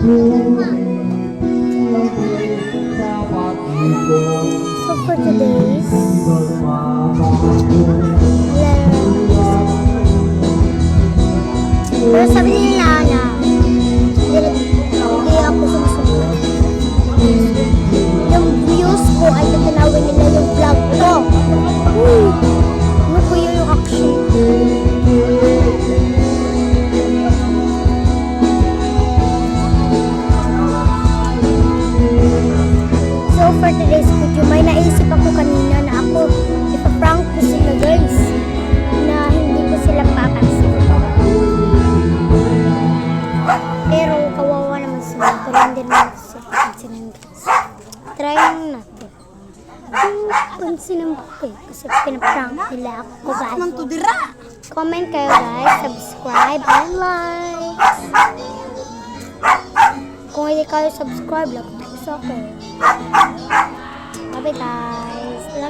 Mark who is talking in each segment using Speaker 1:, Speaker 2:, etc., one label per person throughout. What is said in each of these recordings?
Speaker 1: So for today's pero sabi nila na hindi ako sumusunod. Yung views ko ay tatanawin nila yung vlog ko. Ano po yung action? So for today's video, may naisip ako kanina na ako ipaprank ko sila guys na hindi ko sila papansin. Pero kawawa naman sila, pero hindi naman sila pansinin guys. Try lang natin. Pansinin mo ko eh, kasi pinaprank nila ako guys. Comment kayo guys, subscribe and like. Kung hindi kayo subscribe, like tayo sa ako. Bye guys. Yun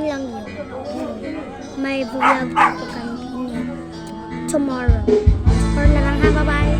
Speaker 1: lang yun. May vlog ako kanina. Tomorrow. Or na lang ha, bye-bye.